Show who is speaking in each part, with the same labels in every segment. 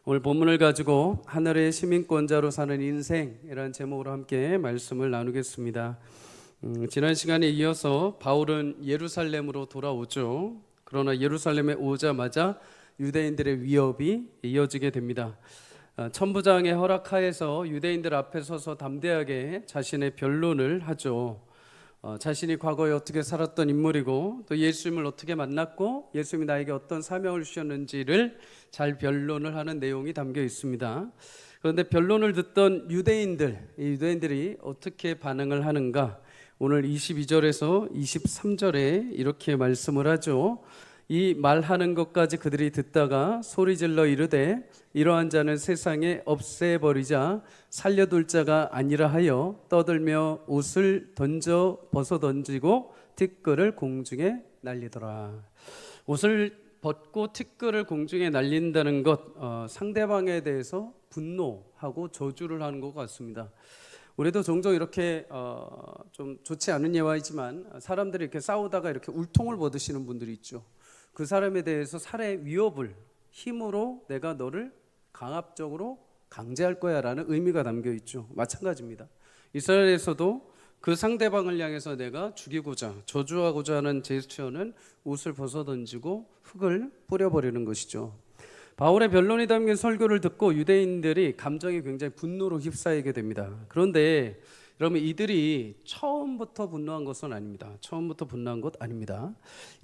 Speaker 1: 오늘 본문을 가지고 하늘의 시민권자로 사는 인생이라는 제목으로 함께 말씀을 나누겠습니다. 지난 시간에 이어서 바울은 예루살렘으로 돌아오죠. 그러나 예루살렘에 오자마자 유대인들의 위협이 이어지게 됩니다. 천부장의 허락하에서 유대인들 앞에 서서 담대하게 자신의 변론을 하죠. 자신이 과거에 어떻게 살았던 인물이고 또 예수님을 어떻게 만났고 예수님이 나에게 어떤 사명을 주셨는지를 잘 변론을 하는 내용이 담겨 있습니다. 그런데 변론을 듣던 유대인들이 어떻게 반응을 하는가? 오늘 22절에서 23절에 이렇게 말씀을 하죠. 이 말하는 것까지 그들이 듣다가 소리질러 이르되 이러한 자는 세상에 없애버리자 살려둘 자가 아니라 하여 떠들며 옷을 벗어 던지고 티끌을 공중에 날리더라. 옷을 벗고 티끌을 공중에 날린다는 것, 상대방에 대해서 분노하고 저주를 하는 것 같습니다. 우리도 종종 이렇게 좀 좋지 않은 예화이지만 사람들이 이렇게 싸우다가 이렇게 울통을 벗으시는 분들이 있죠. 그 사람에 대해서 살해 위협을 힘으로 내가 너를 강압적으로 강제할 거야 라는 의미가 담겨 있죠. 마찬가지입니다. 이스라엘에서도 그 상대방을 향해서 내가 죽이고자 저주하고자 하는 제스처는 옷을 벗어던지고 흙을 뿌려버리는 것이죠. 바울의 변론이 담긴 설교를 듣고 유대인들이 감정이 굉장히 분노로 휩싸이게 됩니다. 그런데 여러분, 이들이 처음부터 분노한 것은 아닙니다. 처음부터 분노한 것 아닙니다.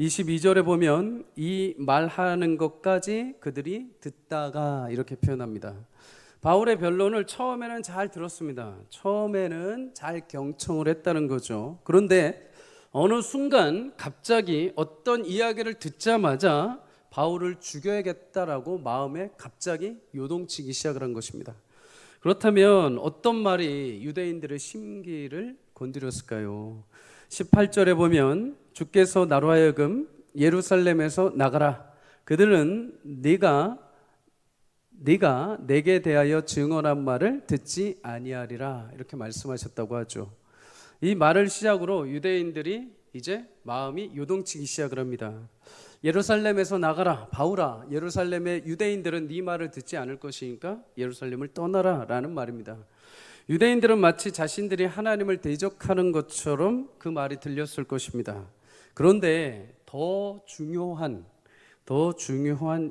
Speaker 1: 22절에 보면 이 말하는 것까지 그들이 듣다가 이렇게 표현합니다. 바울의 변론을 처음에는 잘 들었습니다. 처음에는 잘 경청을 했다는 거죠. 그런데 어느 순간 갑자기 어떤 이야기를 듣자마자 바울을 죽여야겠다라고 마음에 갑자기 요동치기 시작을 한 것입니다. 그렇다면 어떤 말이 유대인들의 심기를 건드렸을까요? 18절에 보면 주께서 나로 하여금 예루살렘에서 나가라. 그들은 네가 내게 대하여 증언한 말을 듣지 아니하리라 이렇게 말씀하셨다고 하죠. 이 말을 시작으로 유대인들이 이제 마음이 요동치기 시작을 합니다. 예루살렘에서 나가라. 바울아, 예루살렘의 유대인들은 네 말을 듣지 않을 것이니까 예루살렘을 떠나라 라는 말입니다. 유대인들은 마치 자신들이 하나님을 대적하는 것처럼 그 말이 들렸을 것입니다. 그런데 더 중요한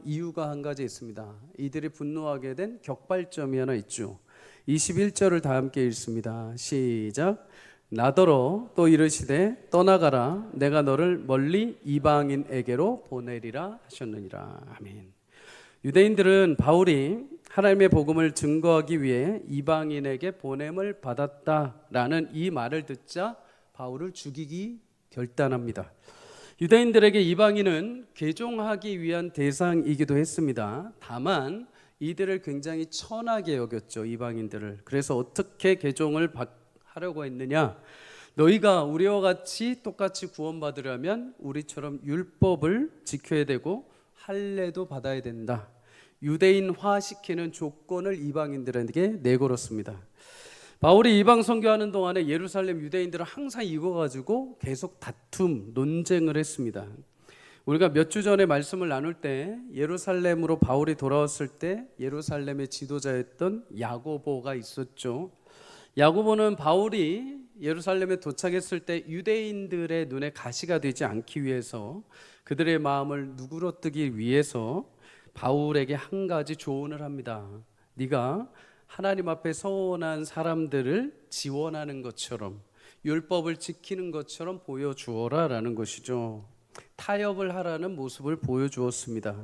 Speaker 1: 이유가 한 가지 있습니다. 이들이 분노하게 된 격발점이 하나 있죠. 21절을 다 함께 읽습니다. 시작. 나더러 또 이르시되 떠나가라. 내가 너를 멀리 이방인에게로 보내리라 하셨느니라. 아멘. 유대인들은 바울이 하나님의 복음을 증거하기 위해 이방인에게 보냄을 받았다라는 이 말을 듣자 바울을 죽이기 결단합니다. 유대인들에게 이방인은 개종하기 위한 대상이기도 했습니다. 다만 이들을 굉장히 천하게 여겼죠. 이방인들을. 그래서 어떻게 개종을 하려고 했느냐? 너희가 우리와 같이 똑같이 구원받으려면 우리처럼 율법을 지켜야 되고 할례도 받아야 된다. 유대인화시키는 조건을 이방인들에게 내걸었습니다. 바울이 이방 선교하는 동안에 예루살렘 유대인들은 항상 이거 가지고 계속 논쟁을 했습니다. 우리가 몇 주 전에 말씀을 나눌 때 예루살렘으로 바울이 돌아왔을 때 예루살렘의 지도자였던 야고보가 있었죠. 야고보는 바울이 예루살렘에 도착했을 때 유대인들의 눈에 가시가 되지 않기 위해서 그들의 마음을 누그러뜨기 위해서 바울에게 한 가지 조언을 합니다. 네가 하나님 앞에 서원한 사람들을 지원하는 것처럼 율법을 지키는 것처럼 보여주어라 라는 것이죠. 타협을 하라는 모습을 보여주었습니다.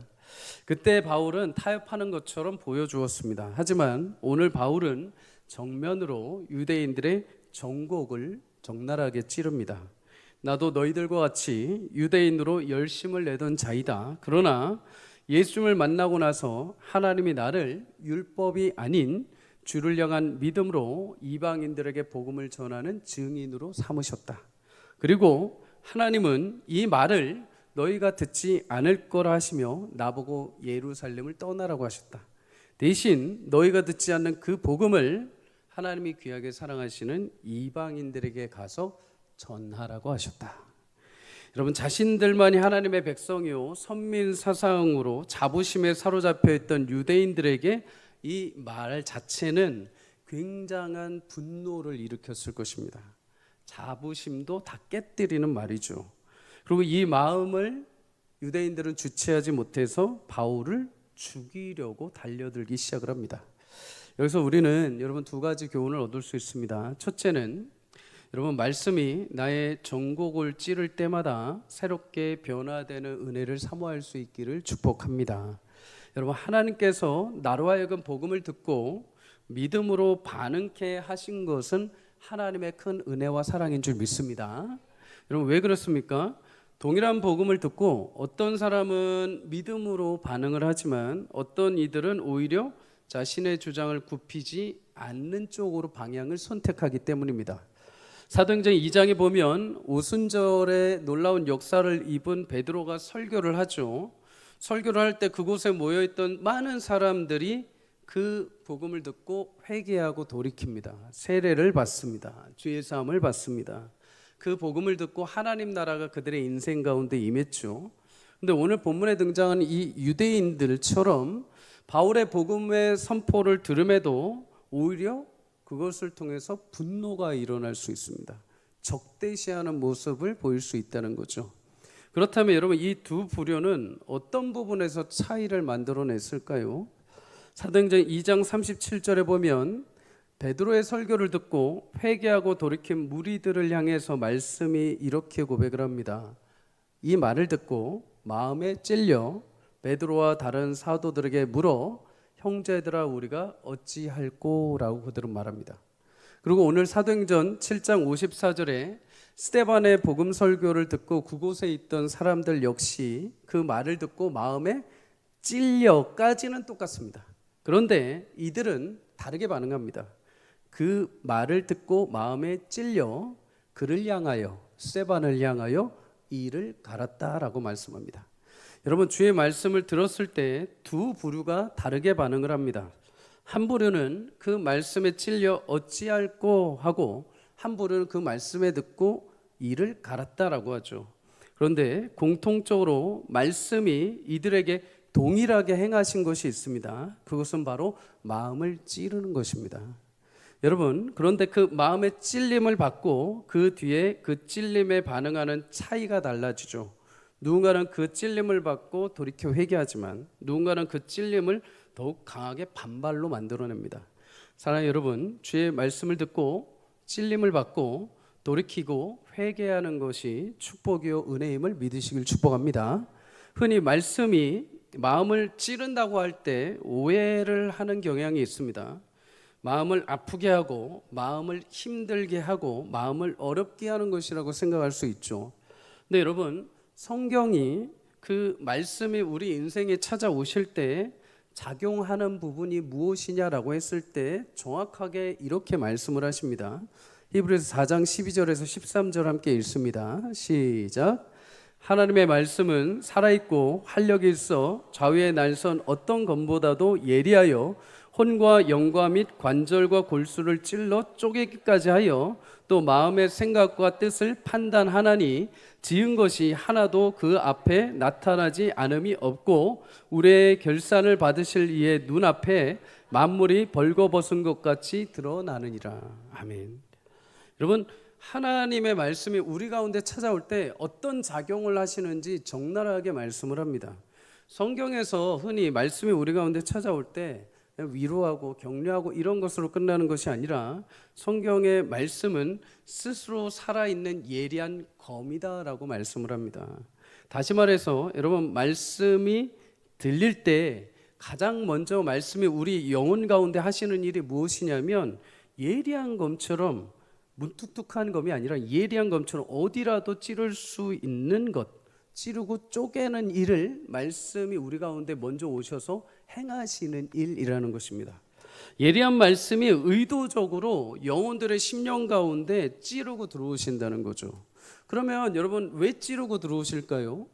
Speaker 1: 그때 바울은 타협하는 것처럼 보여주었습니다. 하지만 오늘 바울은 정면으로 유대인들의 정곡을 적나라하게 찌릅니다. 나도 너희들과 같이 유대인으로 열심을 내던 자이다. 그러나 예수님을 만나고 나서 하나님이 나를 율법이 아닌 주를 향한 믿음으로 이방인들에게 복음을 전하는 증인으로 삼으셨다. 그리고 하나님은 이 말을 너희가 듣지 않을 거라 하시며 나보고 예루살렘을 떠나라고 하셨다. 대신 너희가 듣지 않는 그 복음을 하나님이 귀하게 사랑하시는 이방인들에게 가서 전하라고 하셨다. 여러분, 자신들만이 하나님의 백성이요 선민 사상으로 자부심에 사로잡혀 있던 유대인들에게 이 말 자체는 굉장한 분노를 일으켰을 것입니다. 자부심도 다 깨뜨리는 말이죠. 그리고 이 마음을 유대인들은 주체하지 못해서 바울을 죽이려고 달려들기 시작을 합니다. 여기서 우리는 여러분 두 가지 교훈을 얻을 수 있습니다. 첫째는 여러분, 말씀이 나의 정곡을 찌를 때마다 새롭게 변화되는 은혜를 사모할 수 있기를 축복합니다. 여러분, 하나님께서 나로 하여금 복음을 듣고 믿음으로 반응케 하신 것은 하나님의 큰 은혜와 사랑인 줄 믿습니다. 여러분, 왜 그렇습니까? 동일한 복음을 듣고 어떤 사람은 믿음으로 반응을 하지만 어떤 이들은 오히려 자신의 주장을 굽히지 않는 쪽으로 방향을 선택하기 때문입니다. 사도행전 2장에 보면 오순절에 놀라운 역사를 입은 베드로가 설교를 하죠. 설교를 할 때 그곳에 모여있던 많은 사람들이 그 복음을 듣고 회개하고 돌이킵니다. 세례를 받습니다. 주의 사함을 받습니다. 그 복음을 듣고 하나님 나라가 그들의 인생 가운데 임했죠. 근데 오늘 본문에 등장하는 이 유대인들처럼 바울의 복음의 선포를 들음에도 오히려 그것을 통해서 분노가 일어날 수 있습니다. 적대시하는 모습을 보일 수 있다는 거죠. 그렇다면 여러분, 이 두 부류는 어떤 부분에서 차이를 만들어냈을까요? 사도행전 2장 37절에 보면 베드로의 설교를 듣고 회개하고 돌이킨 무리들을 향해서 말씀이 이렇게 고백을 합니다. 이 말을 듣고 마음에 찔려 베드로와 다른 사도들에게 물어 형제들아 우리가 어찌할꼬 라고 그들은 말합니다. 그리고 오늘 사도행전 7장 54절에 스데반의 복음 설교를 듣고 그곳에 있던 사람들 역시 그 말을 듣고 마음에 찔려까지는 똑같습니다. 그런데 이들은 다르게 반응합니다. 그 말을 듣고 마음에 찔려 그를 향하여, 스데반을 향하여 이를 갈았다라고 말씀합니다. 여러분, 주의 말씀을 들었을 때 두 부류가 다르게 반응을 합니다. 한 부류는 그 말씀에 찔려 어찌할꼬 하고, 한 부류는 그 말씀에 듣고 이를 갈았다라고 하죠. 그런데 공통적으로 말씀이 이들에게 동일하게 행하신 것이 있습니다. 그것은 바로 마음을 찌르는 것입니다. 여러분, 그런데 그 마음의 찔림을 받고 그 뒤에 그 찔림에 반응하는 차이가 달라지죠. 누군가는 그 찔림을 받고 돌이켜 회개하지만 누군가는 그 찔림을 더욱 강하게 반발로 만들어냅니다. 사랑하는 여러분, 주의 말씀을 듣고 찔림을 받고 돌이키고 회개하는 것이 축복이요 은혜임을 믿으시길 축복합니다. 흔히 말씀이 마음을 찌른다고 할 때 오해를 하는 경향이 있습니다. 마음을 아프게 하고 마음을 힘들게 하고 마음을 어렵게 하는 것이라고 생각할 수 있죠. 근데 여러분, 성경이 그 말씀이 우리 인생에 찾아오실 때 작용하는 부분이 무엇이냐라고 했을 때 정확하게 이렇게 말씀을 하십니다. 히브리서 4장 12절에서 13절 함께 읽습니다. 시작. 하나님의 말씀은 살아있고 활력이 있어 좌우의 날선 어떤 검보다도 예리하여 혼과 영과 및 관절과 골수를 찔러 쪼개기까지 하여 또 마음의 생각과 뜻을 판단하나니 지은 것이 하나도 그 앞에 나타나지 않음이 없고 우리의 결산을 받으실 이의 눈앞에 만물이 벌거벗은 것 같이 드러나느니라. 아멘. 여러분, 하나님의 말씀이 우리 가운데 찾아올 때 어떤 작용을 하시는지 적나라하게 말씀을 합니다. 성경에서 흔히 말씀이 우리 가운데 찾아올 때 위로하고 격려하고 이런 것으로 끝나는 것이 아니라 성경의 말씀은 스스로 살아있는 예리한 검이다라고 말씀을 합니다. 다시 말해서 여러분, 말씀이 들릴 때 가장 먼저 말씀이 우리 영혼 가운데 하시는 일이 무엇이냐면 예리한 검처럼 문툭툭한 검이 아니라 예리한 검처럼 어디라도 찌를 수 있는 것, 찌르고 쪼개는 일을 말씀이 우리 가운데 먼저 오셔서 행하시는 일이라는 것입니다. 예리한 말씀이 의도적으로 영혼들의 심령 가운데 찌르고 들어오신다는 거죠. 그러면 여러분, 왜 찌르고 들어오실까요?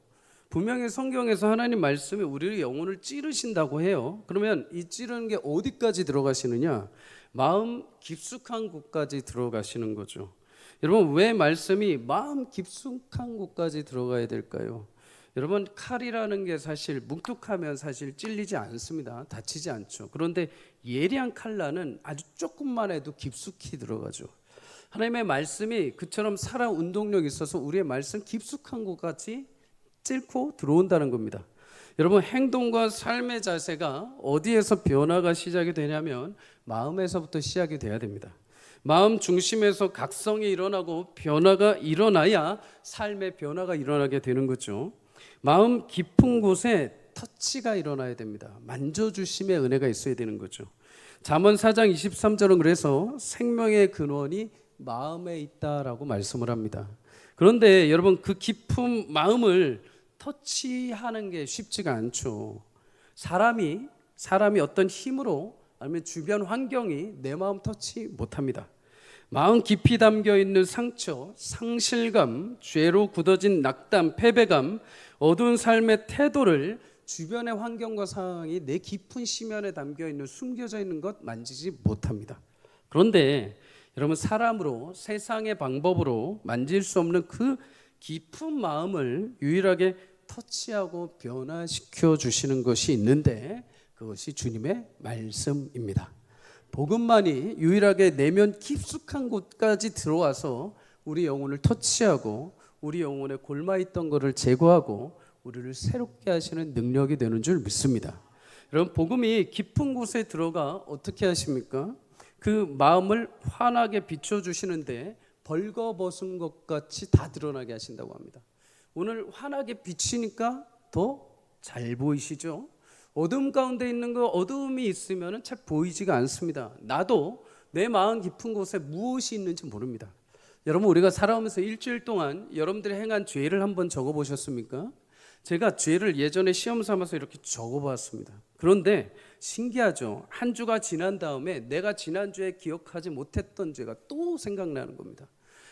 Speaker 1: 분명히 성경에서 하나님 말씀이 우리의 영혼을 찌르신다고 해요. 그러면 이 찌르는 게 어디까지 들어가시느냐? 마음 깊숙한 곳까지 들어가시는 거죠. 여러분, 왜 말씀이 마음 깊숙한 곳까지 들어가야 될까요? 여러분, 칼이라는 게 사실 뭉툭하면 사실 찔리지 않습니다. 다치지 않죠. 그런데 예리한 칼날은 아주 조금만 해도 깊숙이 들어가죠. 하나님의 말씀이 그처럼 살아 운동력이 있어서 우리의 말씀 깊숙한 곳까지 찔고 들어온다는 겁니다. 여러분, 행동과 삶의 자세가 어디에서 변화가 시작이 되냐면 마음에서부터 시작이 돼야 됩니다. 마음 중심에서 각성이 일어나고 변화가 일어나야 삶의 변화가 일어나게 되는 거죠. 마음 깊은 곳에 터치가 일어나야 됩니다. 만져주심의 은혜가 있어야 되는 거죠. 잠언 4장 23절은 그래서 생명의 근원이 마음에 있다라고 말씀을 합니다. 그런데 여러분, 그 깊은 마음을 터치하는 게 쉽지가 않죠. 사람이 어떤 힘으로 아니면 주변 환경이 내 마음 터치 못합니다. 마음 깊이 담겨 있는 상처, 상실감, 죄로 굳어진 낙담, 패배감, 어두운 삶의 태도를 주변의 환경과 상황이 내 깊은 심연에 담겨 있는, 숨겨져 있는 것 만지지 못합니다. 그런데 여러분, 사람으로, 세상의 방법으로 만질 수 없는 그 깊은 마음을 유일하게 터치하고 변화시켜 주시는 것이 있는데, 그것이 주님의 말씀입니다. 복음만이 유일하게 내면 깊숙한 곳까지 들어와서 우리 영혼을 터치하고 우리 영혼에 골마있던 것을 제거하고 우리를 새롭게 하시는 능력이 되는 줄 믿습니다. 여러분, 복음이 깊은 곳에 들어가 어떻게 하십니까? 그 마음을 환하게 비춰주시는데 벌거벗은 것 같이 다 드러나게 하신다고 합니다. 오늘 환하게 비치니까 더 잘 보이시죠? 어둠 가운데 있는 거, 어둠이 있으면 잘 보이지가 않습니다. 나도 내 마음 깊은 곳에 무엇이 있는지 모릅니다. 여러분, 우리가 살아오면서 일주일 동안 여러분들이 행한 죄를 한번 적어보셨습니까? 제가 죄를 예전에 시험 삼아서 이렇게 적어봤습니다. 그런데 신기하죠. 한 주가 지난 다음에 내가 지난주에 기억하지 못했던 죄가 또 생각나는 겁니다.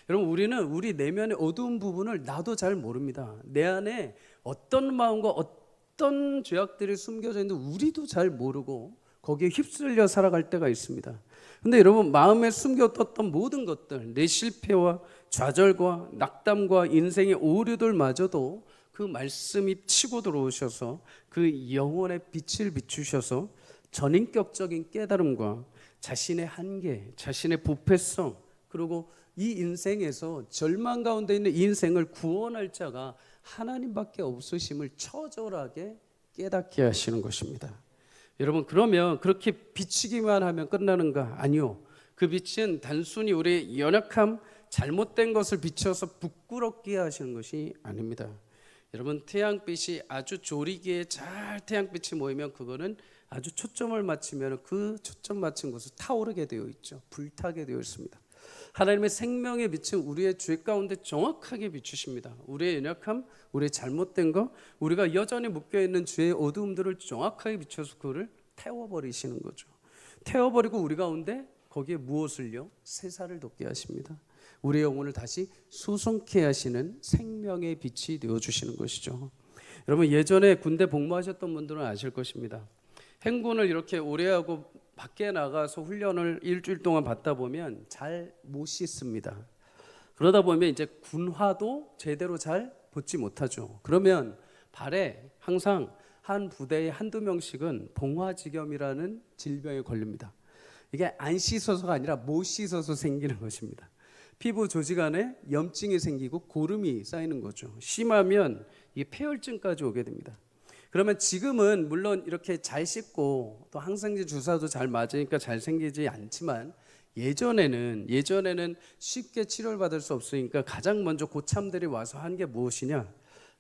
Speaker 1: 여러분, 우리는 우리 내면의 어두운 부분을 나도 잘 모릅니다. 내 안에 어떤 마음과 어떤 죄악들이 숨겨져 있는데 우리도 잘 모르고 거기에 휩쓸려 살아갈 때가 있습니다. 근데 여러분, 마음에 숨겨뒀던 모든 것들, 내 실패와 좌절과 낙담과 인생의 오류들마저도 그 말씀이 치고 들어오셔서 그 영혼의 빛을 비추셔서 전인격적인 깨달음과 자신의 한계, 자신의 부패성, 그리고 이 인생에서 절망 가운데 있는 이 인생을 구원할 자가 하나님밖에 없으심을 처절하게 깨닫게 하시는 것입니다. 여러분, 그러면 그렇게 비치기만 하면 끝나는가? 아니요. 그 빛은 단순히 우리의 연약함, 잘못된 것을 비춰서 부끄럽게 하시는 것이 아닙니다. 여러분, 태양빛이 아주 조리기에 잘 태양빛이 모이면 그거는 아주 초점을 맞추면 그 초점 맞춘 곳을 타오르게 되어 있죠. 불타게 되어 있습니다. 하나님의 생명의 빛은 우리의 죄 가운데 정확하게 비추십니다. 우리의 연약함, 우리의 잘못된 것, 우리가 여전히 묶여있는 죄의 어두움들을 정확하게 비춰서 그거를 태워버리시는 거죠. 태워버리고 우리 가운데 거기에 무엇을요? 새살을 돋게 하십니다. 우리의 영혼을 다시 수송케 하시는 생명의 빛이 되어주시는 것이죠. 여러분, 예전에 군대 복무하셨던 분들은 아실 것입니다. 행군을 이렇게 오래 하고 밖에 나가서 훈련을 일주일 동안 받다 보면 잘 못 씻습니다. 그러다 보면 이제 군화도 제대로 잘 벗지 못하죠. 그러면 발에 항상 한 부대에 한두 명씩은 봉화지겸이라는 질병에 걸립니다. 이게 안 씻어서가 아니라 못 씻어서 생기는 것입니다. 피부 조직 안에 염증이 생기고 고름이 쌓이는 거죠. 심하면 이 폐혈증까지 오게 됩니다. 그러면 지금은 물론 이렇게 잘 씻고 또 항생제 주사도 잘 맞으니까 잘 생기지 않지만 예전에는 쉽게 치료를 받을 수 없으니까 가장 먼저 고참들이 와서 한 게 무엇이냐?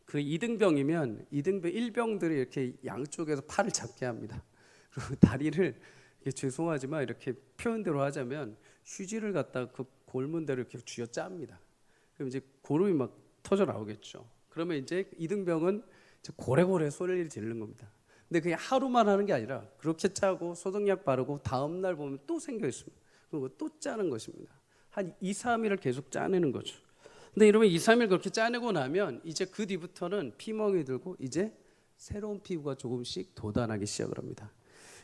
Speaker 1: 그 2등병이면 2등병 1병들이 이렇게 양쪽에서 팔을 잡게 합니다. 그리고 다리를, 죄송하지만 이렇게 표현대로 하자면 휴지를 갖다 그 골문대로 이렇게 쥐어 짭니다. 그럼 이제 고름이 막 터져 나오겠죠. 그러면 이제 2등병은 고래고래 소리를 지르는 겁니다. 근데 그게 하루만 하는 게 아니라 그렇게 짜고 소독약 바르고 다음 날 보면 또 생겨 있습니다. 그리고 또 짜는 것입니다. 한 2, 3일을 계속 짜내는 거죠. 근데 여러분, 2, 3일 그렇게 짜내고 나면 이제 그 뒤부터는 피멍이 들고 이제 새로운 피부가 조금씩 돋아나기 시작을 합니다.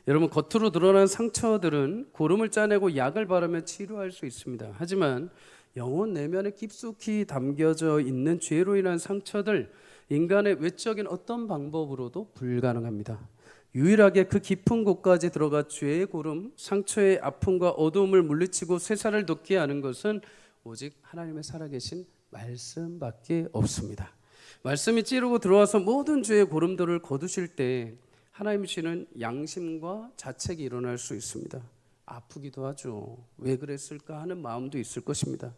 Speaker 1: 여러분, 겉으로 드러난 상처들은 고름을 짜내고 약을 바르면 치료할 수 있습니다. 하지만 영혼 내면에 깊숙이 담겨져 있는 죄로 인한 상처들, 인간의 외적인 어떤 방법으로도 불가능합니다. 유일하게 그 깊은 곳까지 들어가 죄의 고름, 상처의 아픔과 어두움을 물리치고 쇠사를 돋게 하는 것은 오직 하나님의 살아계신 말씀밖에 없습니다. 말씀이 찌르고 들어와서 모든 죄의 고름들을 거두실 때 하나님 주시는 양심과 자책이 일어날 수 있습니다. 아프기도 하죠. 왜 그랬을까 하는 마음도 있을 것입니다.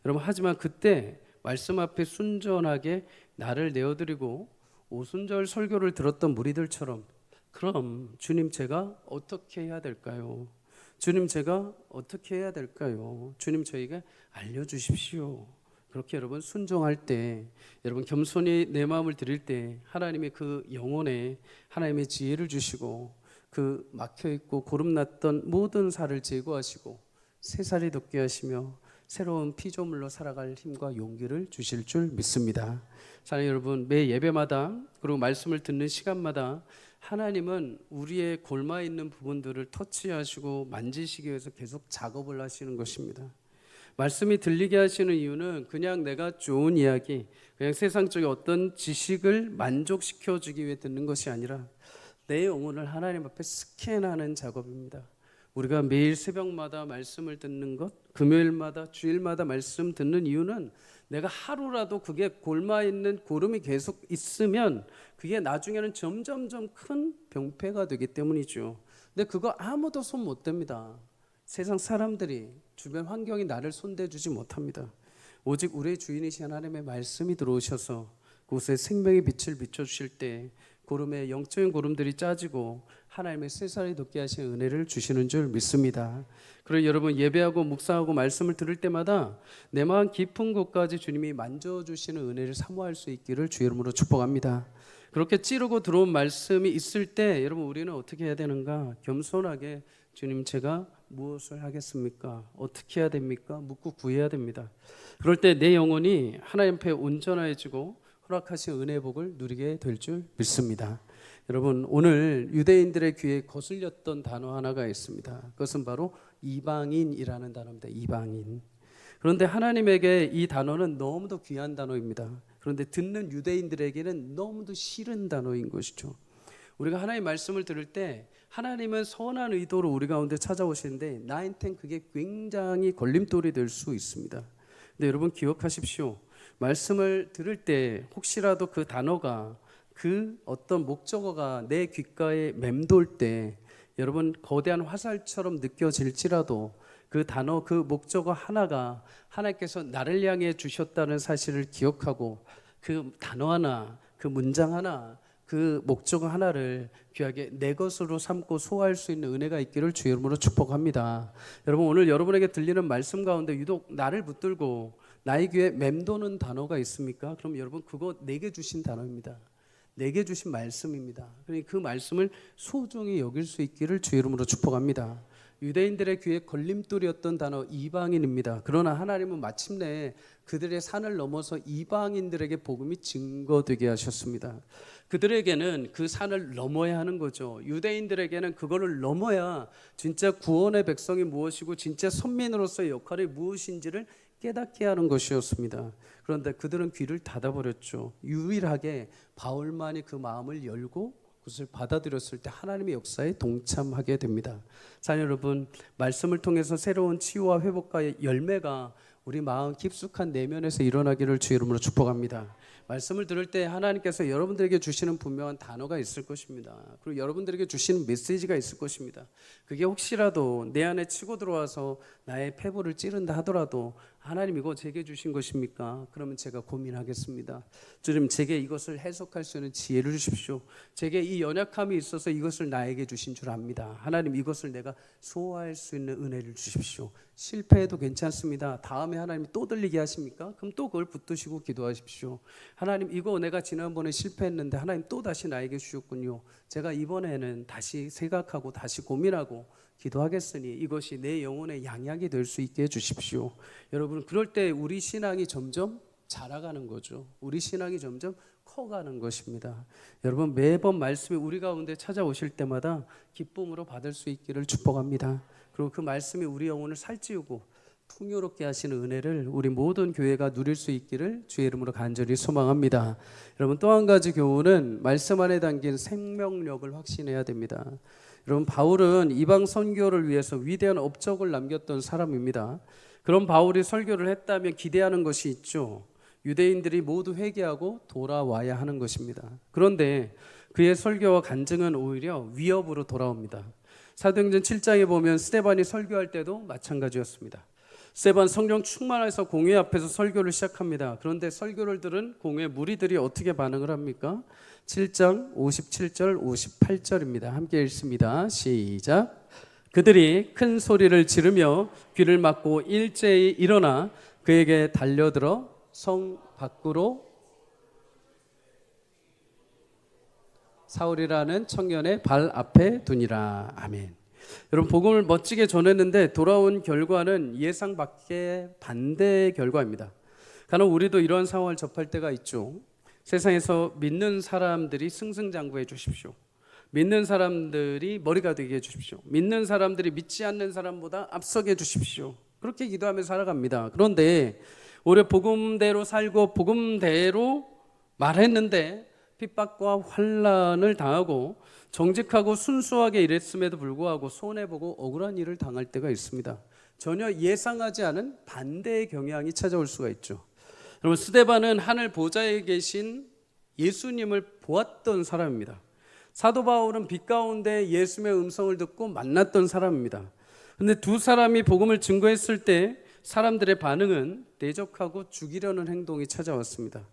Speaker 1: 여러분, 하지만 그때 말씀 앞에 순전하게 나를 내어드리고 오순절 설교를 들었던 무리들처럼, 그럼 주님 제가 어떻게 해야 될까요? 주님 제가 어떻게 해야 될까요? 주님 저에게 알려주십시오. 그렇게 여러분 순종할 때, 여러분 겸손히 내 마음을 드릴 때 하나님의 그 영혼에 하나님의 지혜를 주시고 그 막혀있고 고름났던 모든 살을 제거하시고 새살이 돋게 하시며 새로운 피조물로 살아갈 힘과 용기를 주실 줄 믿습니다. 사랑하는 여러분, 매 예배마다 그리고 말씀을 듣는 시간마다 하나님은 우리의 골마 있는 부분들을 터치하시고 만지시기 위해서 계속 작업을 하시는 것입니다. 말씀이 들리게 하시는 이유는 그냥 내가 좋은 이야기, 그냥 세상적인 어떤 지식을 만족시켜주기 위해 듣는 것이 아니라 내 영혼을 하나님 앞에 스캔하는 작업입니다. 우리가 매일 새벽마다 말씀을 듣는 것, 금요일마다 주일마다 말씀 듣는 이유는 내가 하루라도 그게 골마 있는 고름이 계속 있으면 그게 나중에는 점점점 큰 병폐가 되기 때문이죠. 근데 그거 아무도 손 못 댑니다. 세상 사람들이, 주변 환경이 나를 손대주지 못합니다. 오직 우리의 주인이신 하나님의 말씀이 들어오셔서 그곳에 생명의 빛을 비춰주실 때 고름의 영적인 고름들이 짜지고 하나님의 새살이 돋게 하시는 은혜를 주시는 줄 믿습니다. 그리고 여러분, 예배하고 묵상하고 말씀을 들을 때마다 내 마음 깊은 곳까지 주님이 만져주시는 은혜를 사모할 수 있기를 주 이름으로 축복합니다. 그렇게 찌르고 들어온 말씀이 있을 때 여러분, 우리는 어떻게 해야 되는가? 겸손하게 주님 제가 무엇을 하겠습니까? 어떻게 해야 됩니까? 묻고 구해야 됩니다. 그럴 때 내 영혼이 하나님 앞에 온전해지고 허락하신 은혜의 복을 누리게 될 줄 믿습니다. 여러분, 오늘 유대인들의 귀에 거슬렸던 단어 하나가 있습니다. 그것은 바로 이방인이라는 단어입니다. 이방인. 그런데 하나님에게 이 단어는 너무도 귀한 단어입니다. 그런데 듣는 유대인들에게는 너무도 싫은 단어인 것이죠. 우리가 하나님의 말씀을 들을 때 하나님은 선한 의도로 우리 가운데 찾아오시는데 나한테는 그게 굉장히 걸림돌이 될 수 있습니다. 근데 여러분 기억하십시오. 말씀을 들을 때 혹시라도 그 단어가, 그 어떤 목적어가 내 귓가에 맴돌 때 여러분 거대한 화살처럼 느껴질지라도 그 단어, 그 목적어 하나가 하나님께서 나를 향해 주셨다는 사실을 기억하고 그 단어 하나, 그 문장 하나, 그 목적어 하나를 귀하게 내 것으로 삼고 소화할 수 있는 은혜가 있기를 주의 이름으로 축복합니다. 여러분, 오늘 여러분에게 들리는 말씀 가운데 유독 나를 붙들고 나의 귀에 맴도는 단어가 있습니까? 그럼 여러분, 그거 내게 주신 단어입니다. 내게 주신 말씀입니다. 그러니 그 말씀을 소중히 여길 수 있기를 주의 이름으로 축복합니다. 유대인들의 귀에 걸림돌이었던 단어 이방인입니다. 그러나 하나님은 마침내 그들의 산을 넘어서 이방인들에게 복음이 증거되게 하셨습니다. 그들에게는 그 산을 넘어야 하는 거죠. 유대인들에게는 그거를 넘어야 진짜 구원의 백성이 무엇이고 진짜 선민으로서의 역할이 무엇인지를 깨닫게 하는 것이었습니다. 그런데 그들은 귀를 닫아버렸죠. 유일하게 바울만이 그 마음을 열고 그것을 받아들였을 때 하나님의 역사에 동참하게 됩니다. 자, 여러분, 말씀을 통해서 새로운 치유와 회복과 열매가 우리 마음 깊숙한 내면에서 일어나기를 주 이름으로 축복합니다. 말씀을 들을 때 하나님께서 여러분들에게 주시는 분명한 단어가 있을 것입니다. 그리고 여러분들에게 주시는 메시지가 있을 것입니다. 그게 혹시라도 내 안에 치고 들어와서 나의 폐부를 찌른다 하더라도 하나님 이거 제게 주신 것입니까? 그러면 제가 고민하겠습니다. 주님, 제게 이것을 해석할 수 있는 지혜를 주십시오. 제게 이 연약함이 있어서 이것을 나에게 주신 줄 압니다. 하나님, 이것을 내가 소화할 수 있는 은혜를 주십시오. 실패해도 괜찮습니다. 다음에 하나님이 또 들리게 하십니까? 그럼 또 그걸 붙드시고 기도하십시오. 하나님, 이거 내가 지난번에 실패했는데 하나님 또 다시 나에게 주셨군요. 제가 이번에는 다시 생각하고 다시 고민하고 기도하겠으니 이것이 내 영혼의 양약이 될 수 있게 해주십시오. 여러분, 그럴 때 우리 신앙이 점점 자라가는 거죠. 우리 신앙이 점점 커가는 것입니다. 여러분, 매번 말씀이 우리 가운데 찾아오실 때마다 기쁨으로 받을 수 있기를 축복합니다. 그리고 그 말씀이 우리 영혼을 살찌우고 풍요롭게 하시는 은혜를 우리 모든 교회가 누릴 수 있기를 주의 이름으로 간절히 소망합니다. 여러분, 또 한 가지 교훈은 말씀 안에 담긴 생명력을 확신해야 됩니다. 여러분, 바울은 이방 선교를 위해서 위대한 업적을 남겼던 사람입니다. 그런 바울이 설교를 했다면 기대하는 것이 있죠. 유대인들이 모두 회개하고 돌아와야 하는 것입니다. 그런데 그의 설교와 간증은 오히려 위협으로 돌아옵니다. 사도행전 7장에 보면 스데반이 설교할 때도 마찬가지였습니다. 스데반 성령 충만해서 공회 앞에서 설교를 시작합니다. 그런데 설교를 들은 공회 무리들이 어떻게 반응을 합니까? 7장 57절 58절입니다. 함께 읽습니다. 시작. 그들이 큰 소리를 지르며 귀를 막고 일제히 일어나 그에게 달려들어 성 밖으로 사울이라는 청년의 발 앞에 두니라. 아멘. 여러분, 복음을 멋지게 전했는데 돌아온 결과는 예상 밖의 반대의 결과입니다. 간혹 우리도 이런 상황을 접할 때가 있죠. 세상에서 믿는 사람들이 승승장구해 주십시오. 믿는 사람들이 머리가 되게 해주십시오. 믿는 사람들이 믿지 않는 사람보다 앞서게 해주십시오. 그렇게 기도하며 살아갑니다. 그런데 오히려 복음대로 살고 복음대로 말했는데 핍박과 환난을 당하고 정직하고 순수하게 일했음에도 불구하고 손해보고 억울한 일을 당할 때가 있습니다. 전혀 예상하지 않은 반대의 경향이 찾아올 수가 있죠. 여러분, 스데반은 하늘 보좌에 계신 예수님을 보았던 사람입니다. 사도 바울은 빛 가운데 예수님의 음성을 듣고 만났던 사람입니다. 그런데 두 사람이 복음을 증거했을 때 사람들의 반응은 대적하고 죽이려는 행동이 찾아왔습니다.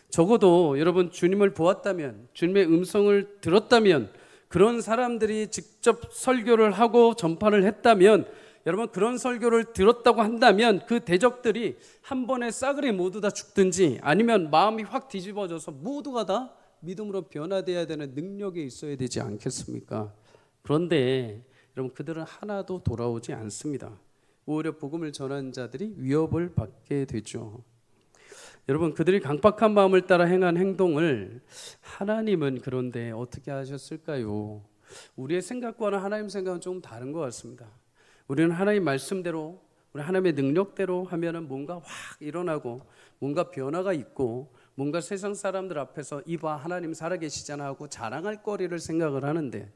Speaker 1: 적어도 여러분, 주님을 보았다면, 주님의 음성을 들었다면, 그런 사람들이 직접 설교를 하고 전파를 했다면, 여러분, 그런 설교를 들었다고 한다면 그 대적들이 한 번에 싸그리 모두 다 죽든지 아니면 마음이 확 뒤집어져서 모두가 다 믿음으로 변화되어야 되는 능력이 있어야 되지 않겠습니까? 그런데 여러분, 그들은 하나도 돌아오지 않습니다. 오히려 복음을 전하는 자들이 위협을 받게 되죠. 여러분, 그들이 강박한 마음을 따라 행한 행동을 하나님은 그런데 어떻게 하셨을까요? 우리의 생각과는 하나님 생각은 좀 다른 것 같습니다. 우리는 하나님 말씀대로, 우리 하나님의 능력대로 하면은 뭔가 확 일어나고 뭔가 변화가 있고 뭔가 세상 사람들 앞에서 이봐 하나님 살아계시잖아 하고 자랑할 거리를 생각을 하는데,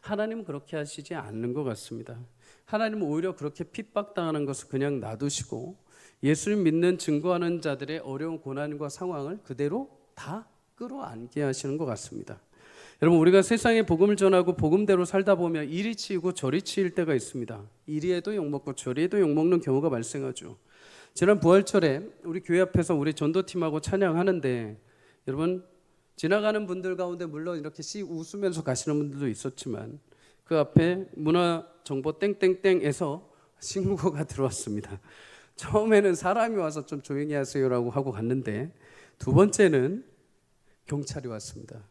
Speaker 1: 하나님은 그렇게 하시지 않는 것 같습니다. 하나님은 오히려 그렇게 핍박당하는 것을 그냥 놔두시고 예수를 믿는 증거하는 자들의 어려운 고난과 상황을 그대로 다 끌어안게 하시는 것 같습니다. 여러분, 우리가 세상에 복음을 전하고 복음대로 살다 보면 이리 치이고 저리 치일 때가 있습니다. 이리에도 욕먹고 저리에도 욕먹는 경우가 발생하죠. 지난 부활절에 우리 교회 앞에서 우리 전도팀하고 찬양하는데, 여러분, 지나가는 분들 가운데 물론 이렇게 웃으면서 가시는 분들도 있었지만 그 앞에 문화정보 땡땡땡에서 신고가 들어왔습니다. 처음에는 사람이 와서 좀 조용히 하세요라고 하고 갔는데 두 번째는 경찰이 왔습니다.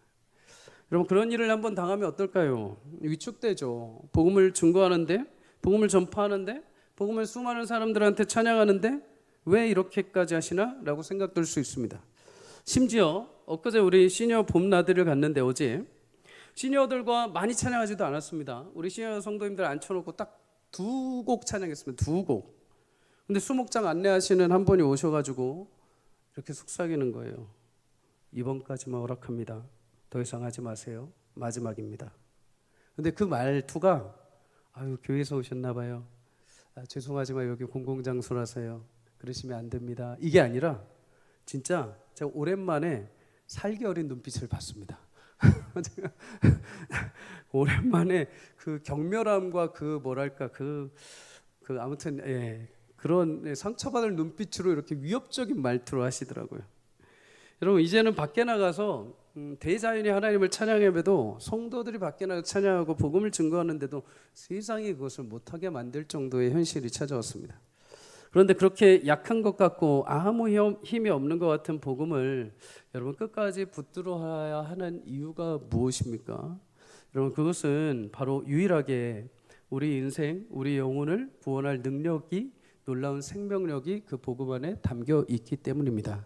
Speaker 1: 여러분, 그런 일을 한번 당하면 어떨까요? 위축되죠. 복음을 증거하는데, 복음을 전파하는데, 복음을 수많은 사람들한테 찬양하는데 왜 이렇게까지 하시나? 라고 생각될 수 있습니다. 심지어 엊그제 우리 시니어 봄나들이를 갔는데 어제 시니어들과 많이 찬양하지도 않았습니다. 우리 시니어 성도님들 앉혀놓고 딱 2곡 찬양했습니다. 2곡. 근데 수목장 안내하시는 한 분이 오셔가지고 이렇게 속삭이는 거예요. 이번까지만 허락합니다. 더 이상 하지 마세요. 마지막입니다. 근데 그 말투가 아유, 교회에서 오셨나 봐요. 죄송하지만 여기 공공장소라서요. 그러시면 안 됩니다. 이게 아니라 진짜 제가 오랜만에 살기 어린 눈빛을 봤습니다. 오랜만에 그 경멸함과 그 뭐랄까 그 아무튼 그런 상처받을 눈빛으로 이렇게 위협적인 말투로 하시더라고요. 여러분, 이제는 밖에 나가서 대자연이 하나님을 찬양해도 성도들이 밖에 나가서 찬양하고 복음을 증거하는데도 세상이 그것을 못하게 만들 정도의 현실이 찾아왔습니다. 그런데 그렇게 약한 것 같고 아무 힘이 없는 것 같은 복음을 여러분 끝까지 붙들어야 하는 이유가 무엇입니까? 여러분, 그것은 바로 유일하게 우리 인생, 우리 영혼을 구원할 능력이, 놀라운 생명력이 그 복음 안에 담겨 있기 때문입니다.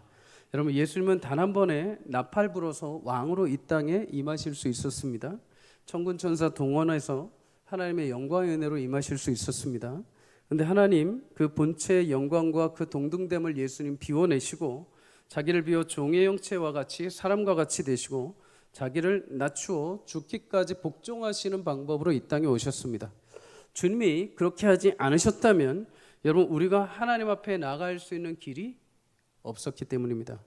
Speaker 1: 여러분, 예수님은 단 한 번에 나팔 불어서 왕으로 이 땅에 임하실 수 있었습니다. 천군 천사 동원해서 하나님의 영광의 은혜로 임하실 수 있었습니다. 근데 하나님 그 본체의 영광과 그 동등됨을 예수님 비워내시고 자기를 비워 종의 형체와 같이 사람과 같이 되시고 자기를 낮추어 죽기까지 복종하시는 방법으로 이 땅에 오셨습니다. 주님이 그렇게 하지 않으셨다면 여러분 우리가 하나님 앞에 나갈 수 있는 길이 없었기 때문입니다.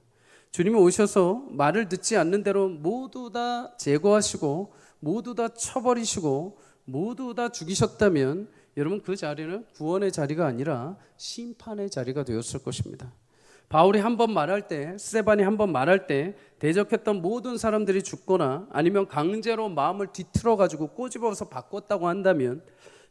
Speaker 1: 주님이 오셔서 말을 듣지 않는 대로 모두 다 제거하시고 모두 다 쳐버리시고 모두 다 죽이셨다면 여러분 그 자리는 구원의 자리가 아니라 심판의 자리가 되었을 것입니다. 바울이 한번 말할 때, 스데반이 한번 말할 때 대적했던 모든 사람들이 죽거나 아니면 강제로 마음을 뒤틀어 가지고 꼬집어서 바꿨다고 한다면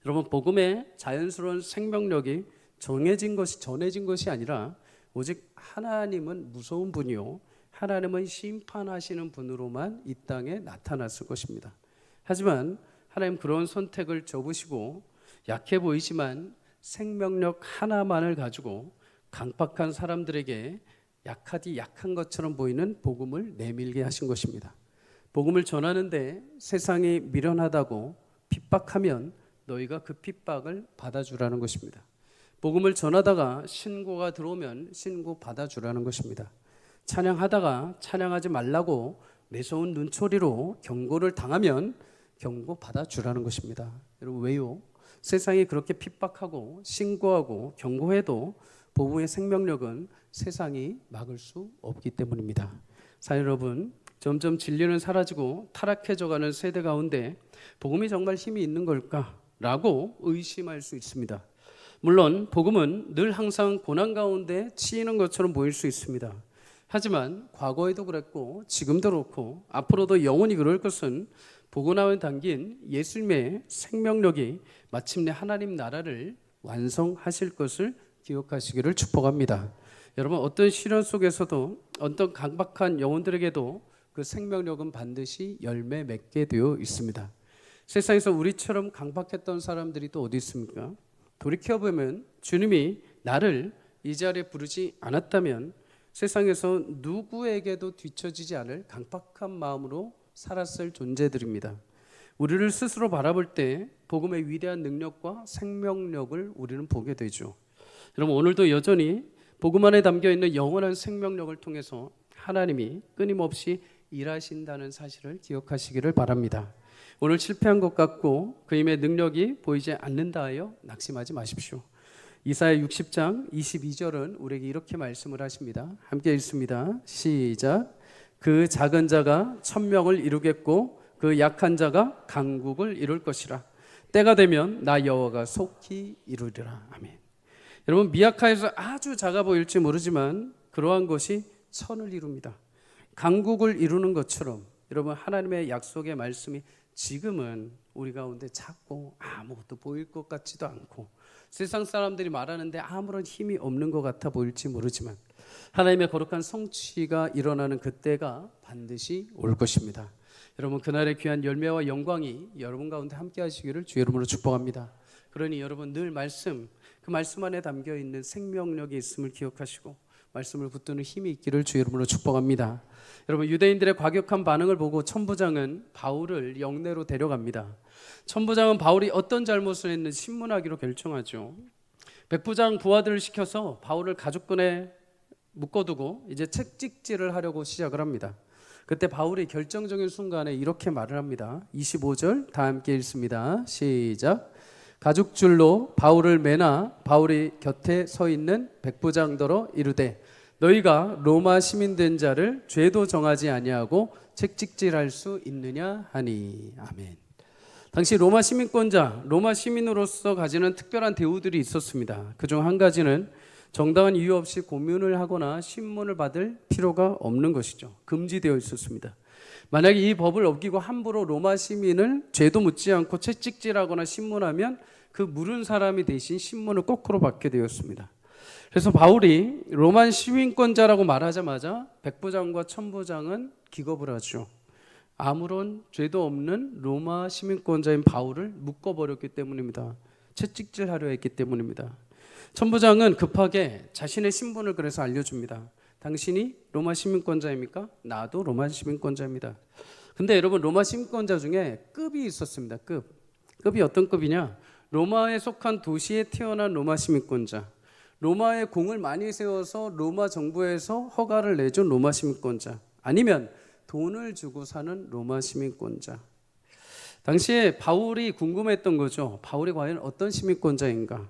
Speaker 1: 여러분 복음의 자연스러운 생명력이 전해진 것이 아니라 오직 하나님은 무서운 분이요 하나님은 심판하시는 분으로만 이 땅에 나타났을 것입니다. 하지만 하나님 그런 선택을 접으시고 약해 보이지만 생명력 하나만을 가지고 강팍한 사람들에게 약하디 약한 것처럼 보이는 복음을 내밀게 하신 것입니다. 복음을 전하는데 세상이 미련하다고 핍박하면 너희가 그 핍박을 받아주라는 것입니다. 복음을 전하다가 신고가 들어오면 신고 받아주라는 것입니다. 찬양하다가 찬양하지 말라고 매서운 눈초리로 경고를 당하면 경고 받아주라는 것입니다. 여러분 왜요? 세상이 그렇게 핍박하고 신고하고 경고해도 복음의 생명력은 세상이 막을 수 없기 때문입니다. 사랑 여러분, 점점 진리는 사라지고 타락해져가는 세대 가운데 복음이 정말 힘이 있는 걸까라고 의심할 수 있습니다. 물론 복음은 늘 항상 고난 가운데 치이는 것처럼 보일 수 있습니다. 하지만 과거에도 그랬고 지금도 그렇고 앞으로도 영원히 그럴 것은 복음에 담긴 예수님의 생명력이 마침내 하나님 나라를 완성하실 것을 기억하시기를 축복합니다. 여러분 어떤 시련 속에서도 어떤 강박한 영혼들에게도 그 생명력은 반드시 열매 맺게 되어 있습니다. 세상에서 우리처럼 강박했던 사람들이 또 어디 있습니까? 돌이켜보면 주님이 나를 이 자리에 부르지 않았다면 세상에서 누구에게도 뒤처지지 않을 강박한 마음으로 살았을 존재들입니다. 우리를 스스로 바라볼 때 복음의 위대한 능력과 생명력을 우리는 보게 되죠. 여러분 오늘도 여전히 복음 안에 담겨있는 영원한 생명력을 통해서 하나님이 끊임없이 일하신다는 사실을 기억하시기를 바랍니다. 오늘 실패한 것 같고 그 힘의 능력이 보이지 않는다 하여 낙심하지 마십시오. 이사야 60장 22절은 우리에게 이렇게 말씀을 하십니다. 함께 읽습니다. 시작. 그 작은 자가 천명을 이루겠고 그 약한 자가 강국을 이룰 것이라. 때가 되면 나 여호와가 속히 이루리라. 아멘. 여러분 미약하여서 아주 작아 보일지 모르지만 그러한 것이 천을 이룹니다. 강국을 이루는 것처럼 여러분 하나님의 약속의 말씀이 지금은 우리 가운데 작고 아무것도 보일 것 같지도 않고 세상 사람들이 말하는데 아무런 힘이 없는 것 같아 보일지 모르지만 하나님의 거룩한 성취가 일어나는 그때가 반드시 올 것입니다. 여러분 그날의 귀한 열매와 영광이 여러분 가운데 함께 하시기를 주의 이름으로 축복합니다. 그러니 여러분 늘 그 말씀 안에 담겨있는 생명력이 있음을 기억하시고 말씀을 붙드는 힘이 있기를 주의 이름으로 축복합니다. 여러분 유대인들의 과격한 반응을 보고 천부장은 바울을 영내로 데려갑니다. 천부장은 바울이 어떤 잘못을 했는지 신문하기로 결정하죠. 백부장 부하들을 시켜서 바울을 가죽끈에 묶어두고 이제 채찍질을 하려고 시작을 합니다. 그때 바울이 결정적인 순간에 이렇게 말을 합니다. 25절 다 함께 읽습니다. 시작. 가죽줄로 바울을 매나 바울이 곁에 서 있는 백부장더러 이르되 너희가 로마 시민 된 자를 죄도 정하지 아니하고 채찍질할 수 있느냐 하니. 아멘. 당시 로마 시민권자, 로마 시민으로서 가지는 특별한 대우들이 있었습니다. 그중 한 가지는 정당한 이유 없이 고문을 하거나 신문을 받을 필요가 없는 것이죠. 금지되어 있었습니다. 만약에 이 법을 어기고 함부로 로마 시민을 죄도 묻지 않고 채찍질하거나 신문하면 그 물은 사람이 대신 신문을 거꾸로 받게 되었습니다. 그래서 바울이 로마 시민권자라고 말하자마자 백부장과 천부장은 기겁을 하죠. 아무런 죄도 없는 로마 시민권자인 바울을 묶어버렸기 때문입니다. 채찍질하려 했기 때문입니다. 천부장은 급하게 자신의 신분을 그래서 알려줍니다. 당신이 로마 시민권자입니까? 나도 로마 시민권자입니다. 근데 여러분 로마 시민권자 중에 급이 있었습니다. 급이 어떤 급이냐? 로마에 속한 도시에 태어난 로마 시민권자, 로마에 공을 많이 세워서 로마 정부에서 허가를 내준 로마 시민권자, 아니면 돈을 주고 사는 로마 시민권자. 당시에 바울이 궁금했던 거죠. 바울이 과연 어떤 시민권자인가?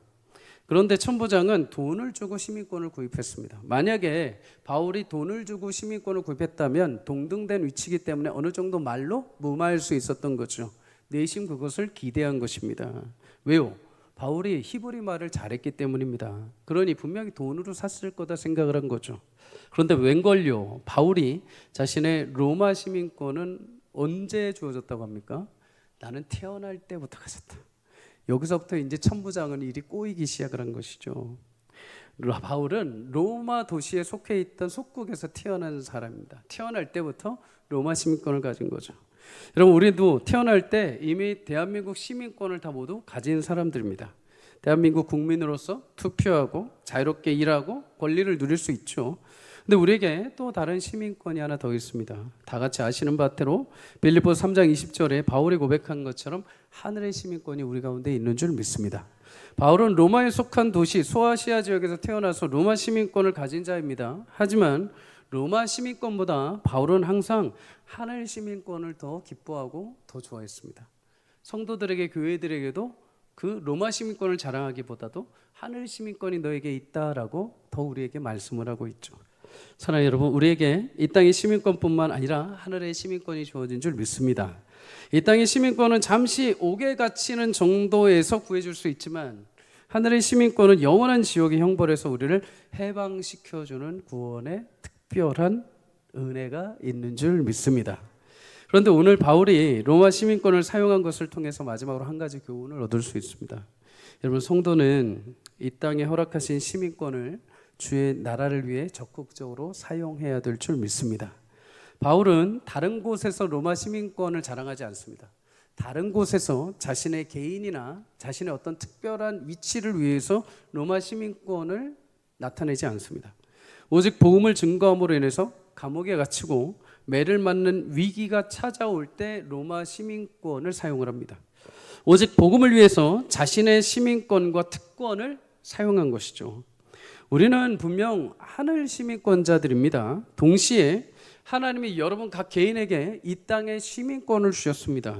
Speaker 1: 그런데 천부장은 돈을 주고 시민권을 구입했습니다. 만약에 바울이 돈을 주고 시민권을 구입했다면 동등된 위치이기 때문에 어느 정도 말로 무마할 수 있었던 거죠. 내심 그것을 기대한 것입니다. 왜요? 바울이 히브리 말을 잘했기 때문입니다. 그러니 분명히 돈으로 샀을 거다 생각을 한 거죠. 그런데 웬걸요? 바울이 자신의 로마 시민권은 언제 주어졌다고 합니까? 나는 태어날 때부터 가졌다. 여기서부터 이제 천부장은 일이 꼬이기 시작을 한 것이죠. 바울은 로마 도시에 속해 있던 속국에서 태어난 사람입니다. 태어날 때부터 로마 시민권을 가진 거죠. 여러분, 우리도 태어날 때 이미 대한민국 시민권을 다 모두 가진 사람들입니다. 대한민국 국민으로서 투표하고 자유롭게 일하고 권리를 누릴 수 있죠. 근데 우리에게 또 다른 시민권이 하나 더 있습니다. 다 같이 아시는 바대로 빌립보서 3장 20절에 바울이 고백한 것처럼 하늘의 시민권이 우리 가운데 있는 줄 믿습니다. 바울은 로마에 속한 도시 소아시아 지역에서 태어나서 로마 시민권을 가진 자입니다. 하지만 로마 시민권보다 바울은 항상 하늘 시민권을 더 기뻐하고 더 좋아했습니다. 성도들에게, 교회들에게도 그 로마 시민권을 자랑하기보다도 하늘 시민권이 너에게 있다라고 더 우리에게 말씀을 하고 있죠. 사랑하는 여러분, 우리에게 이 땅의 시민권뿐만 아니라 하늘의 시민권이 주어진 줄 믿습니다. 이 땅의 시민권은 잠시 옥에 갇히는 정도에서 구해줄 수 있지만 하늘의 시민권은 영원한 지옥의 형벌에서 우리를 해방시켜주는 구원의 특별한 은혜가 있는 줄 믿습니다. 그런데 오늘 바울이 로마 시민권을 사용한 것을 통해서 마지막으로 한 가지 교훈을 얻을 수 있습니다. 여러분, 성도는 이 땅에 허락하신 시민권을 주의 나라를 위해 적극적으로 사용해야 될 줄 믿습니다. 바울은 다른 곳에서 로마 시민권을 자랑하지 않습니다. 다른 곳에서 자신의 개인이나 자신의 어떤 특별한 위치를 위해서 로마 시민권을 나타내지 않습니다. 오직 복음을 증거함으로 인해서 감옥에 갇히고 매를 맞는 위기가 찾아올 때 로마 시민권을 사용을 합니다. 오직 복음을 위해서 자신의 시민권과 특권을 사용한 것이죠. 우리는 분명 하늘 시민권자들입니다. 동시에 하나님이 여러분 각 개인에게 이 땅의 시민권을 주셨습니다.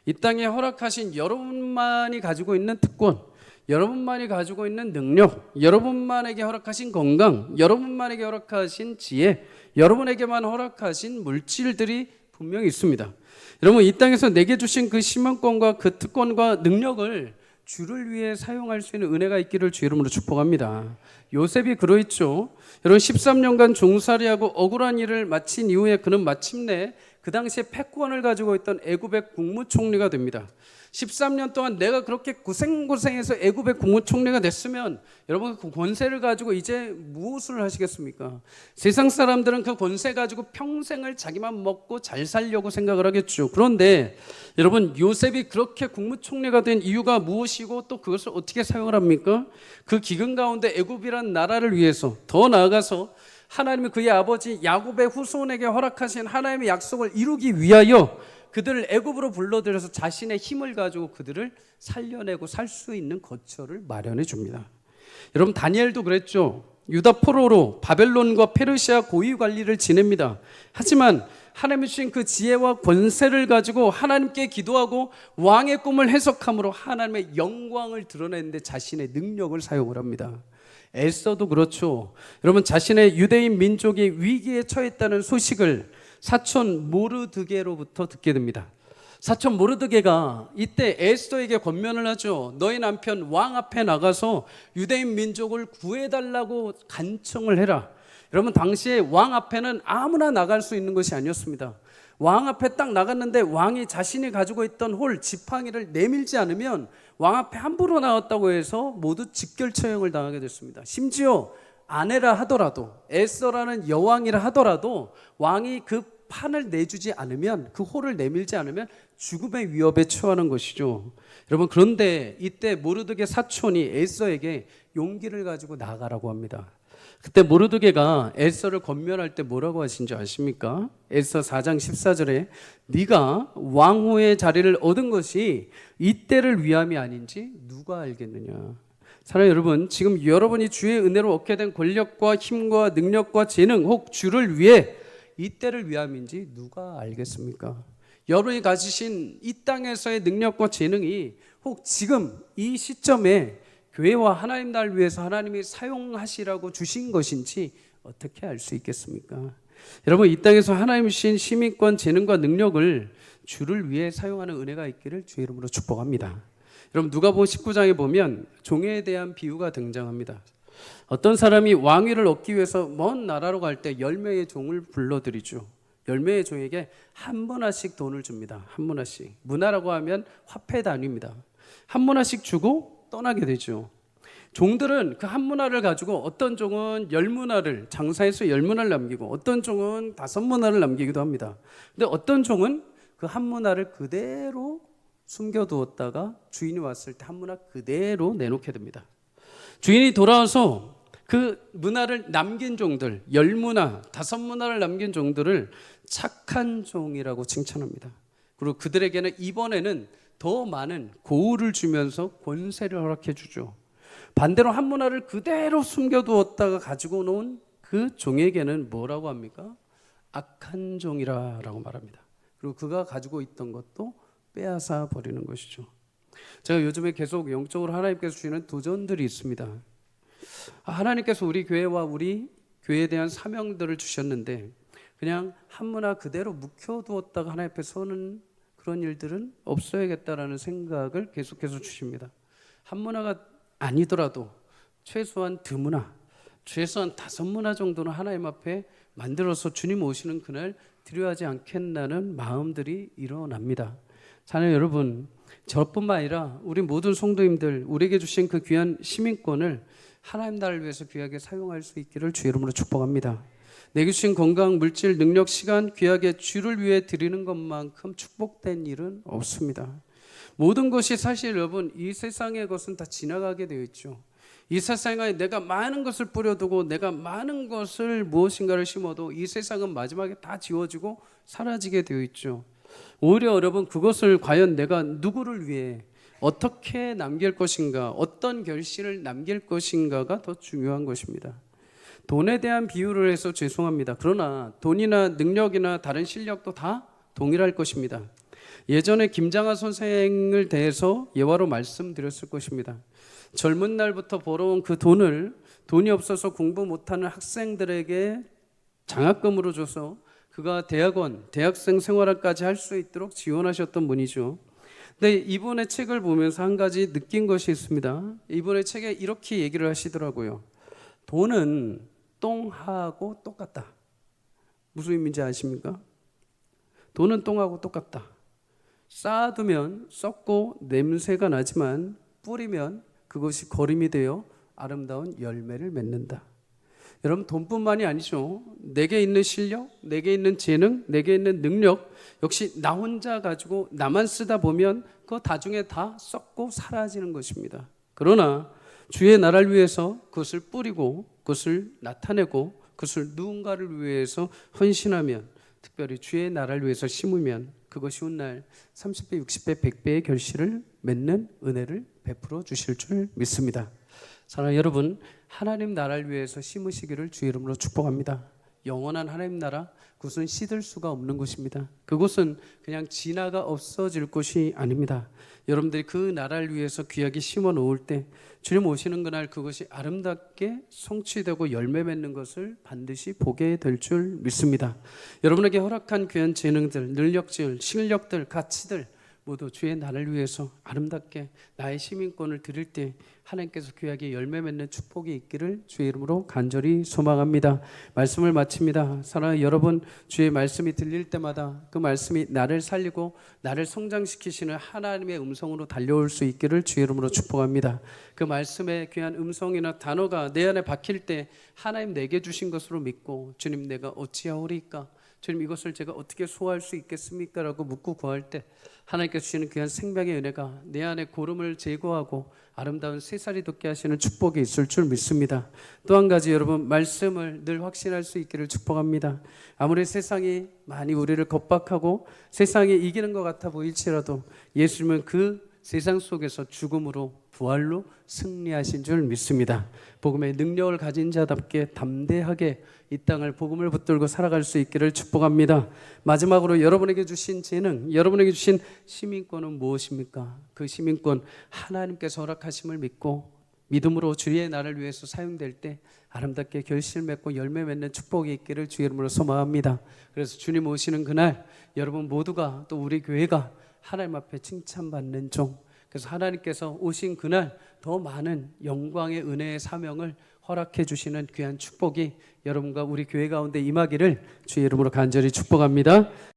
Speaker 1: 이 땅에 허락하신 여러분만이 가지고 있는 특권, 여러분만이 가지고 있는 능력, 여러분만에게 허락하신 건강, 여러분만에게 허락하신 지혜, 여러분에게만 허락하신 물질들이 분명히 있습니다. 여러분, 이 땅에서 내게 주신 그 시민권과 그 특권과 능력을 주를 위해 사용할 수 있는 은혜가 있기를 주 이름으로 축복합니다. 요셉이 그러했죠. 여러분, 13년간 종살이하고 억울한 일을 마친 이후에 그는 마침내 그 당시에 패권을 가지고 있던 애굽의 국무총리가 됩니다. 13년 동안 내가 그렇게 고생해서 애굽의 국무총리가 됐으면 여러분 그 권세를 가지고 이제 무엇을 하시겠습니까? 세상 사람들은 그 권세 가지고 평생을 자기만 먹고 잘 살려고 생각을 하겠죠. 그런데 여러분, 요셉이 그렇게 국무총리가 된 이유가 무엇이고 또 그것을 어떻게 사용을 합니까? 그 기근 가운데 애굽이란 나라를 위해서, 더 나아가서 하나님이 그의 아버지 야곱의 후손에게 허락하신 하나님의 약속을 이루기 위하여 그들을 애굽으로 불러들여서 자신의 힘을 가지고 그들을 살려내고 살 수 있는 거처를 마련해 줍니다. 여러분, 다니엘도 그랬죠. 유다 포로로 바벨론과 페르시아 고위 관리를 지냅니다. 하지만 하나님이 주신 그 지혜와 권세를 가지고 하나님께 기도하고 왕의 꿈을 해석함으로 하나님의 영광을 드러내는데 자신의 능력을 사용을 합니다. 에스더도 그렇죠. 여러분, 자신의 유대인 민족이 위기에 처했다는 소식을 사촌 모르드게로부터 듣게 됩니다. 사촌 모르드게가 이때 에스더에게 권면을 하죠. 너희 남편 왕 앞에 나가서 유대인 민족을 구해달라고 간청을 해라. 여러분, 당시에 왕 앞에는 아무나 나갈 수 있는 것이 아니었습니다. 왕 앞에 딱 나갔는데 왕이 자신이 가지고 있던 홀 지팡이를 내밀지 않으면 왕 앞에 함부로 나왔다고 해서 모두 직결 처형을 당하게 됐습니다. 심지어 아내라 하더라도, 에스더라는 여왕이라 하더라도 왕이 그 판을 내주지 않으면, 그 홀을 내밀지 않으면 죽음의 위협에 처하는 것이죠. 여러분, 그런데 이때 모르드게 사촌이 에스더에게 용기를 가지고 나가라고 합니다. 그때 모르드게가 에스더를 건면할 때 뭐라고 하신지 아십니까? 에스더 4장 14절에 네가 왕후의 자리를 얻은 것이 이때를 위함이 아닌지 누가 알겠느냐. 사랑하는 여러분, 지금 여러분이 주의 은혜로 얻게 된 권력과 힘과 능력과 재능, 혹 주를 위해 이때를 위함인지 누가 알겠습니까? 여러분이 가지신 이 땅에서의 능력과 재능이 혹 지금 이 시점에 교회와 하나님 나라를 위해서 하나님이 사용하시라고 주신 것인지 어떻게 알 수 있겠습니까? 여러분, 이 땅에서 하나님 주신 시민권, 재능과 능력을 주를 위해 사용하는 은혜가 있기를 주의 이름으로 축복합니다. 여러분, 누가복음 19장에 보면 종에 대한 비유가 등장합니다. 어떤 사람이 왕위를 얻기 위해서 먼 나라로 갈 때 10명의 종을 불러들이죠. 10명의 종에게 한 문화씩 돈을 줍니다. 한 문화씩. 문화라고 하면 화폐 단위입니다. 한 문화씩 주고 떠나게 되죠. 종들은 그 한 문화를 가지고 어떤 종은 10문화를 장사해서 10문화를 남기고 어떤 종은 5문화를 남기기도 합니다. 근데 어떤 종은 그 한 문화를 그대로 숨겨두었다가 주인이 왔을 때 한 문화 그대로 내놓게 됩니다. 주인이 돌아와서 그 문화를 남긴 종들, 10문화, 5문화를 남긴 종들을 착한 종이라고 칭찬합니다. 그리고 그들에게는 이번에는 더 많은 고을을 주면서 권세를 허락해 주죠. 반대로 한 문화를 그대로 숨겨두었다가 가지고 놓은 그 종에게는 뭐라고 합니까? 악한 종이라고 말합니다. 그리고 그가 가지고 있던 것도 빼앗아 버리는 것이죠. 제가 요즘에 계속 영적으로 하나님께서 주시는 도전들이 있습니다. 하나님께서 우리 교회와 우리 교회에 대한 사명들을 주셨는데 그냥 한 문화 그대로 묵혀두었다가 하나님 앞에 서는 그런 일들은 없어야겠다라는 생각을 계속해서 주십니다. 한 문화가 아니더라도 최소한 2문화, 최소한 5문화 정도는 하나님 앞에 만들어서 주님 오시는 그날 드려야 하지 않겠나는 마음들이 일어납니다. 자녀 여러분, 저뿐만 아니라 우리 모든 성도님들, 우리에게 주신 그 귀한 시민권을 하나님 나라를 위해서 귀하게 사용할 수 있기를 주의 이름으로 축복합니다. 내게 주신 건강, 물질, 능력, 시간 귀하게 주를 위해 드리는 것만큼 축복된 일은 없습니다. 모든 것이 사실 여러분 이 세상의 것은 다 지나가게 되어 있죠. 이 세상에 내가 많은 것을 뿌려두고 내가 많은 것을 무엇인가를 심어도 이 세상은 마지막에 다 지워지고 사라지게 되어 있죠. 오히려 여러분 그것을 과연 내가 누구를 위해 어떻게 남길 것인가, 어떤 결실을 남길 것인가가 더 중요한 것입니다. 돈에 대한 비유를 해서 죄송합니다. 그러나 돈이나 능력이나 다른 실력도 다 동일할 것입니다. 예전에 김장하 선생을 대해서 예화로 말씀드렸을 것입니다. 젊은 날부터 벌어온 그 돈을 돈이 없어서 공부 못하는 학생들에게 장학금으로 줘서 그가 대학원, 대학생 생활까지 할 수 있도록 지원하셨던 분이죠. 근데 이분의 책을 보면서 한 가지 느낀 것이 있습니다. 이분의 책에 이렇게 얘기를 하시더라고요. 돈은 똥하고 똑같다. 무슨 의미인지 아십니까? 돈은 똥하고 똑같다. 쌓아두면 썩고 냄새가 나지만 뿌리면 그것이 거름이 되어 아름다운 열매를 맺는다. 여러분 돈뿐만이 아니죠. 내게 있는 실력, 내게 있는 재능, 내게 있는 능력 역시 나 혼자 가지고 나만 쓰다 보면 그거 나중에 다 썩고 사라지는 것입니다. 그러나 주의 나라를 위해서 그것을 뿌리고 그것을 나타내고 그것을 누군가를 위해서 헌신하면 특별히 주의 나라를 위해서 심으면 그것이 훗날 30배, 60배, 100배의 결실을 맺는 은혜를 베풀어 주실 줄 믿습니다. 사랑하는 여러분, 하나님 나라를 위해서 심으시기를 주의 이름으로 축복합니다. 영원한 하나님 나라, 그것은 씻을 수가 없는 곳입니다. 그곳은 그냥 지나가 없어질 곳이 아닙니다. 여러분들이 그 나라를 위해서 귀하게 심어 놓을 때 주님 오시는 그날 그것이 아름답게 성취되고 열매 맺는 것을 반드시 보게 될 줄 믿습니다. 여러분에게 허락한 귀한 재능들, 능력들, 실력들, 가치들 모두 주의 나라를 위해서 아름답게 나의 시민권을 드릴 때 하나님께서 귀하게 열매 맺는 축복이 있기를 주의 이름으로 간절히 소망합니다. 말씀을 마칩니다. 사랑하는 여러분, 주의 말씀이 들릴 때마다 그 말씀이 나를 살리고 나를 성장시키시는 하나님의 음성으로 달려올 수 있기를 주의 이름으로 축복합니다. 그 말씀의 귀한 음성이나 단어가 내 안에 박힐 때 하나님 내게 주신 것으로 믿고 주님 내가 어찌하오리까? 주님 이것을 제가 어떻게 소화할 수 있겠습니까? 라고 묻고 구할 때 하나님께서 주시는 귀한 생명의 은혜가 내 안에 고름을 제거하고 아름다운 새살이 돋게 하시는 축복이 있을 줄 믿습니다. 또 한 가지 여러분, 말씀을 늘 확신할 수 있기를 축복합니다. 아무리 세상이 많이 우리를 겁박하고 세상이 이기는 것 같아 보일지라도 예수님은 그 세상 속에서 죽음으로 부활로 승리하신 줄 믿습니다. 복음의 능력을 가진 자답게 담대하게 이 땅을 복음을 붙들고 살아갈 수 있기를 축복합니다. 마지막으로 여러분에게 주신 재능, 여러분에게 주신 시민권은 무엇입니까? 그 시민권 하나님께서 허락하심을 믿고 믿음으로 주의 나를 위해서 사용될 때 아름답게 결실 맺고 열매 맺는 축복이 있기를 주의 이름으로 소망합니다. 그래서 주님 오시는 그날 여러분 모두가 또 우리 교회가 하나님 앞에 칭찬받는 종, 그래서 하나님께서 오신 그날 더 많은 영광의 은혜의 사명을 허락해 주시는 귀한 축복이 여러분과 우리 교회 가운데 임하기를 주의 이름으로 간절히 축복합니다.